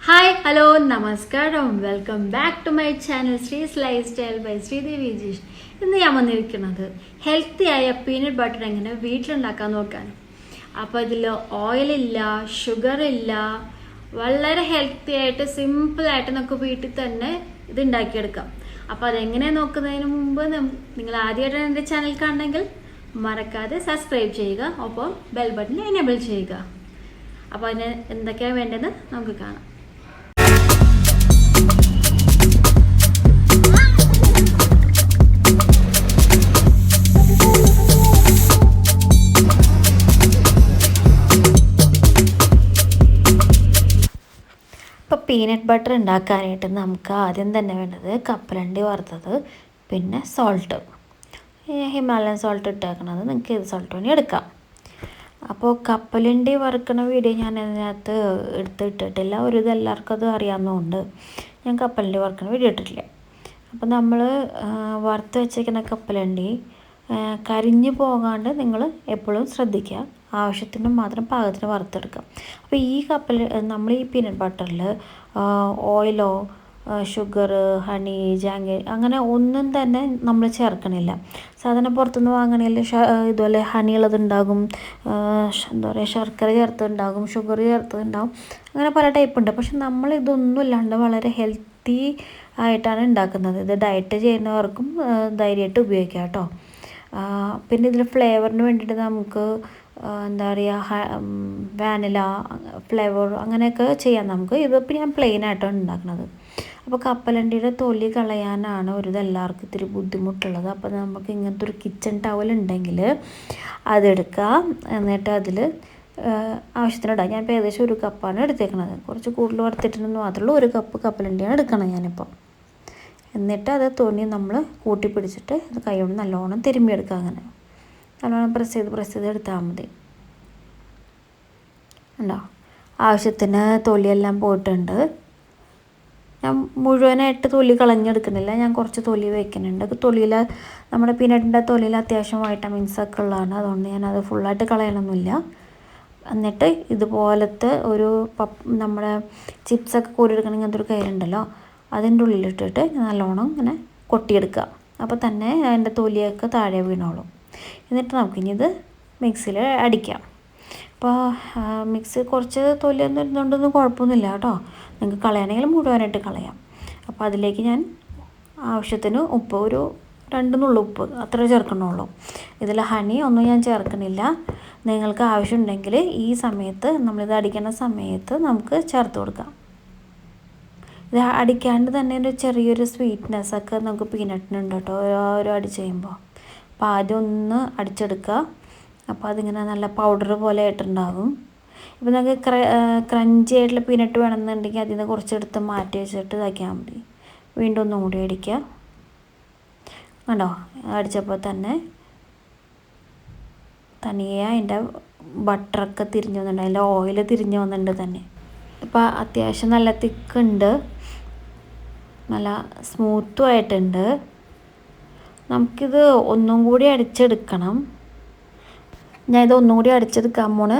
Hi hello നമസ്കാരം welcome back to my channel Sree's lifestyle by Sreedevi Jish. ഇന്ന് ഞാൻ വന്നിരിക്കുന്നത് ഹെൽത്തി ആയ പീനട്ട് ബട്ടർ എങ്ങനെ വീട്ടിലുണ്ടാക്കാൻ നോക്കാൻ. അപ്പോൾ ഇതിൽ ഓയിലില്ല, ഷുഗർ ഇല്ല, വളരെ ഹെൽത്തി ആയിട്ട് സിമ്പിളായിട്ട് നമുക്ക് വീട്ടിൽ തന്നെ ഇത് ഉണ്ടാക്കിയെടുക്കാം. അപ്പോൾ അതെങ്ങനെയാണ് നോക്കുന്നതിന് മുമ്പ് നിങ്ങൾ ആദ്യമായിട്ടാണ് എൻ്റെ ചാനൽ കാണണമെങ്കിൽ മറക്കാതെ സബ്സ്ക്രൈബ് ചെയ്യുക, ഒപ്പം ബെൽ ബട്ടൺ എനേബിൾ ചെയ്യുക. അപ്പോൾ അതിന് എന്തൊക്കെയാണ് വേണ്ടതെന്ന് നമുക്ക് കാണാം. ഇപ്പോൾ പീനട്ട് ബട്ടർ ഉണ്ടാക്കാനായിട്ട് നമുക്ക് ആദ്യം തന്നെ വേണ്ടത് കപ്പലണ്ടി വറുത്തത്, പിന്നെ സോൾട്ട്, ഹിമാലയൻ സോൾട്ട് ഇട്ടേക്കണത്. നിങ്ങൾക്ക് ഏത് സോൾട്ട് വേണമെങ്കിൽ എടുക്കാം. അപ്പോൾ കപ്പലണ്ടി വറുക്കണ വീഡിയോ ഞാൻ അതിനകത്ത് ഇട്ടിട്ടില്ല. ഒരു ഇത് എല്ലാവർക്കും അത് അറിയാവുന്നതുകൊണ്ട് ഞാൻ കപ്പലണ്ടി വറുക്കണ വീഡിയോ ഇട്ടിട്ടില്ല. അപ്പോൾ നമ്മൾ വറുത്ത് വെച്ചേക്കുന്ന കപ്പലണ്ടി കരിഞ്ഞു പോകാണ്ട് നിങ്ങൾ എപ്പോഴും ശ്രദ്ധിക്കുക. ആവശ്യത്തിന് മാത്രം പാകത്തിന് വറുത്തെടുക്കാം. അപ്പോൾ നമ്മൾ ഈ പീനട്ട് ബട്ടറിൽ ഓയിലോ ഷുഗർ, ഹണി, ജാങ്കി അങ്ങനെ ഒന്നും തന്നെ നമ്മൾ ചേർക്കണില്ല. സാധാരണ പുറത്തുനിന്ന് വാങ്ങണേൽ ഇതുപോലെ ഹണി ഉള്ളതുണ്ടാകും, എന്താ പറയുക, ശർക്കര ചേർത്തതുണ്ടാകും, ഷുഗർ ചേർത്തതുണ്ടാകും, അങ്ങനെ പല ടൈപ്പ് ഉണ്ട്. പക്ഷെ നമ്മൾ ഇതൊന്നും ഇല്ലാണ്ട് വളരെ ഹെൽത്തി ആയിട്ടാണ് ഉണ്ടാക്കുന്നത്. ഇത് ഡയറ്റ് ചെയ്യുന്നവർക്കും ധൈര്യമായിട്ട് ഉപയോഗിക്കാം കേട്ടോ. പിന്നെ ഇതിൽ ഫ്ലേവറിന് വേണ്ടിയിട്ട് നമുക്ക് എന്താ പറയുക, വാനില ഫ്ലേവർ അങ്ങനെയൊക്കെ ചെയ്യാം നമുക്ക്. ഇതിപ്പോൾ ഞാൻ പ്ലെയിൻ ആയിട്ടാണ് ഉണ്ടാക്കുന്നത്. അപ്പോൾ കപ്പലണ്ടിയുടെ തൊലി കളയാനാണ് എല്ലാവർക്കും ഇത്തിരി ബുദ്ധിമുട്ടുള്ളത്. അപ്പോൾ നമുക്ക് ഇങ്ങനത്തെ ഒരു കിച്ചൺ ടവൽ ഉണ്ടെങ്കിൽ അതെടുക്കുക. എന്നിട്ട് അതിൽ ആവശ്യത്തിനിടാം. ഞാനിപ്പോൾ ഏകദേശം 1 കപ്പാണ് എടുത്തേക്കുന്നത്. കുറച്ച് കൂടുതൽ വറുത്തിട്ടുണ്ടെന്ന് മാത്രമേ ഉള്ളൂ. 1 കപ്പ് കപ്പലണ്ടിയാണ് എടുക്കണം ഞാനിപ്പോൾ. എന്നിട്ട് അത് തൊലി നമ്മൾ കൂട്ടി പിടിച്ചിട്ട് അത് കൈകൊണ്ട് നല്ലോണം തിരുമ്മിയെടുക്കുക. അങ്ങനെ നല്ലോണം പ്രസ് ചെയ്ത് എടുത്താൽ മതി. ഉണ്ടോ, ആവശ്യത്തിന് തൊലിയെല്ലാം പോയിട്ടുണ്ട്. ഞാൻ മുഴുവനായിട്ട് തൊലി കളഞ്ഞെടുക്കുന്നില്ല, ഞാൻ കുറച്ച് തൊലി വയ്ക്കുന്നുണ്ട്. തൊലിയിൽ നമ്മുടെ പീനട്ടിൻ്റെ തൊലിയിൽ അത്യാവശ്യം വൈറ്റമിൻസൊക്കെ ഉള്ളതാണ്, അതുകൊണ്ട് ഞാനത് ഫുള്ളായിട്ട് കളയണമെന്നില്ല. എന്നിട്ട് ഇതുപോലത്തെ ഒരു നമ്മുടെ ചിപ്സൊക്കെ കോരിയെടുക്കണമെങ്കിൽ ഇങ്ങനത്തെ ഒരു കയ്യിലുണ്ടല്ലോ, അതിൻ്റെ ഉള്ളിലിട്ടിട്ട് നല്ലോണം ഇങ്ങനെ കൊട്ടിയെടുക്കുക. അപ്പോൾ തന്നെ അതിൻ്റെ തൊലിയൊക്കെ താഴെ വീണോളും. എന്നിട്ട് നമുക്കിനി ഇത് മിക്സിയിൽ അടിക്കാം. അപ്പോൾ മിക്സി കുറച്ച് തൊലിയൊന്നും ഇരുന്നുകൊണ്ടൊന്നും കുഴപ്പമൊന്നുമില്ല കേട്ടോ. നിങ്ങൾക്ക് കളയണമെങ്കിൽ മുഴുവനായിട്ട് കളയാം. അപ്പോൾ അതിലേക്ക് ഞാൻ ആവശ്യത്തിന് ഉപ്പ്, ഒരു 2 നുള്ളു ഉപ്പ് അത്ര ചേർക്കണുള്ളൂ. ഇതിൽ ഹണി ഒന്നും ഞാൻ ചേർക്കണില്ല. നിങ്ങൾക്ക് ആവശ്യമുണ്ടെങ്കിൽ ഈ സമയത്ത് നമ്മളിത് അടിക്കുന്ന സമയത്ത് നമുക്ക് ചേർത്ത് കൊടുക്കാം. ഇത് അടിക്കാണ്ട് തന്നെ ഒരു ചെറിയൊരു സ്വീറ്റ്നെസ്സൊക്കെ നമുക്ക് പീനട്ടിനുണ്ട് കേട്ടോ ഒരു അടിച്ച് കഴിയുമ്പോൾ. അപ്പോൾ ആദ്യം ഒന്ന് അടിച്ചെടുക്കുക. അപ്പോൾ അതിങ്ങനെ നല്ല പൗഡർ പോലെ ആയിട്ടുണ്ടാകും. ഇപ്പോൾ നിങ്ങൾക്ക് ക്രഞ്ചി ആയിട്ടുള്ള പീനട്ട് വേണമെന്നുണ്ടെങ്കിൽ അതിൽ നിന്ന് കുറച്ചെടുത്ത് മാറ്റി വെച്ചിട്ട് ഇതാക്കിയാൽ മതി. വീണ്ടും ഒന്നും കൂടി അടിക്കുക. കണ്ടോ, അടിച്ചപ്പോൾ തന്നെ തനിയെ അതിൻ്റെ ബട്ടറൊക്കെ തിരിഞ്ഞു വന്നിട്ടുണ്ട്, അതിൻ്റെ ഓയിൽ തിരിഞ്ഞു വന്നിട്ടുണ്ട് തന്നെ. ഇപ്പോൾ അത്യാവശ്യം നല്ല തിക്കുണ്ട്, നല്ല സ്മൂത്തും ആയിട്ടുണ്ട്. നമുക്കിത് ഒന്നും കൂടി അടിച്ചെടുക്കണം. ഞാൻ ഇത് ഒന്നും കൂടി അടിച്ചെടുക്കാൻ പോണ്.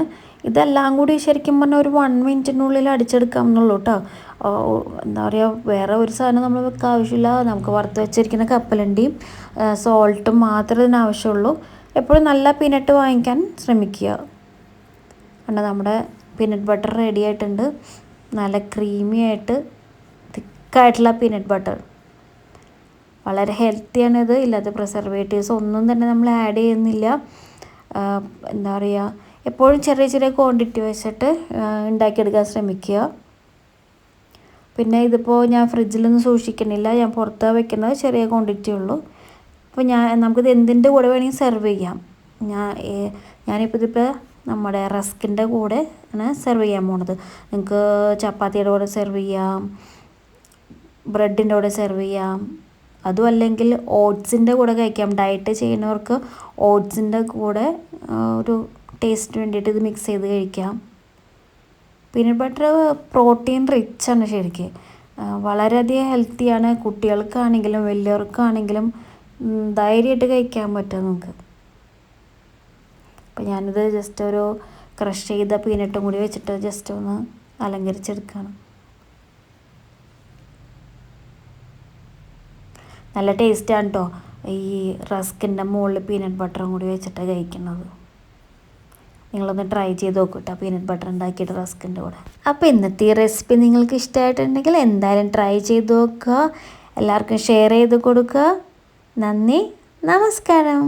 ഇതെല്ലാം കൂടി ശരിക്കും പറഞ്ഞാൽ ഒരു 1 മിനിറ്റിനുള്ളിൽ അടിച്ചെടുക്കാം എന്നുള്ളൂ കേട്ടോ. എന്താ പറയുക, വേറെ ഒരു സാധനം നമ്മൾ വെക്കാൻ ആവശ്യമില്ല. നമുക്ക് വറുത്ത് വെച്ചിരിക്കുന്ന കപ്പലണ്ടിയും സോൾട്ടും മാത്രമേ ഇതിന് ആവശ്യമുള്ളൂ. എപ്പോഴും നല്ല പീനട്ട് വാങ്ങിക്കാൻ ശ്രമിക്കുക. കണ്ടോ, നമ്മുടെ പീനട്ട് ബട്ടർ റെഡി ആയിട്ടുണ്ട്. നല്ല ക്രീമി ആയിട്ട് തിക്കായിട്ടുള്ള പീനട്ട് ബട്ടർ. വളരെ ഹെൽത്തിയാണിത്. ഇല്ലാത്ത പ്രിസർവേറ്റീവ്സ് ഒന്നും തന്നെ നമ്മൾ ആഡ് ചെയ്യുന്നില്ല. എന്താ പറയുക, എപ്പോഴും ചെറിയ ക്വാണ്ടിറ്റി വെച്ചിട്ട് ഉണ്ടാക്കിയെടുക്കാൻ ശ്രമിക്കുക. പിന്നെ ഇതിപ്പോൾ ഞാൻ ഫ്രിഡ്ജിലൊന്നും സൂക്ഷിക്കണില്ല, ഞാൻ പുറത്ത് വെക്കുന്നത് ചെറിയ ക്വാണ്ടിറ്റി ഉള്ളൂ. അപ്പോൾ നമുക്കിത് എന്തിൻ്റെ കൂടെ വേണമെങ്കിൽ സെർവ് ചെയ്യാം. ഞാനിപ്പോൾ നമ്മുടെ റസ്കിൻ്റെ കൂടെ ആണ് സെർവ് ചെയ്യാൻ പോണത്. നിങ്ങൾക്ക് ചപ്പാത്തിയുടെ കൂടെ സെർവ് ചെയ്യാം, ബ്രെഡിൻ്റെ കൂടെ സെർവ് ചെയ്യാം, അതും അല്ലെങ്കിൽ ഓട്സിൻ്റെ കൂടെ കഴിക്കാം. ഡയറ്റ് ചെയ്യുന്നവർക്ക് ഓട്സിൻ്റെ കൂടെ ഒരു ടേസ്റ്റിന് വേണ്ടിയിട്ട് ഇത് മിക്സ് ചെയ്ത് കഴിക്കാം. പീനട്ട് ബട്ടർ പ്രോട്ടീൻ റിച്ചാണ് ശരിക്കും, വളരെയധികം ഹെൽത്തിയാണ്. കുട്ടികൾക്കാണെങ്കിലും വലിയവർക്കാണെങ്കിലും ധൈര്യമായിട്ട് കഴിക്കാൻ പറ്റും നമുക്ക്. അപ്പോൾ ഞാനിത് ജസ്റ്റ് ഒരു ക്രഷ് ചെയ്ത പീനട്ടും കൂടി വെച്ചിട്ട് ജസ്റ്റ് ഒന്ന് അലങ്കരിച്ചെടുക്കുകയാണ്. നല്ല ടേസ്റ്റാണ് കേട്ടോ ഈ റസ്കിൻ്റെ മുകളിൽ പീനട്ട് ബട്ടറും കൂടി വെച്ചിട്ട് കഴിക്കുന്നത്. നിങ്ങളൊന്ന് ട്രൈ ചെയ്ത് നോക്കൂ കേട്ടോ, പീനട്ട് ബട്ടർ ഉണ്ടാക്കിയിട്ട് റസ്കിൻ്റെ കൂടെ. അപ്പോൾ ഇന്നത്തെ ഈ റെസിപ്പി നിങ്ങൾക്ക് ഇഷ്ടമായിട്ടുണ്ടെങ്കിൽ എന്തായാലും ട്രൈ ചെയ്ത് നോക്കുക, എല്ലാവർക്കും ഷെയർ ചെയ്ത് കൊടുക്കുക. നന്ദി, നമസ്കാരം.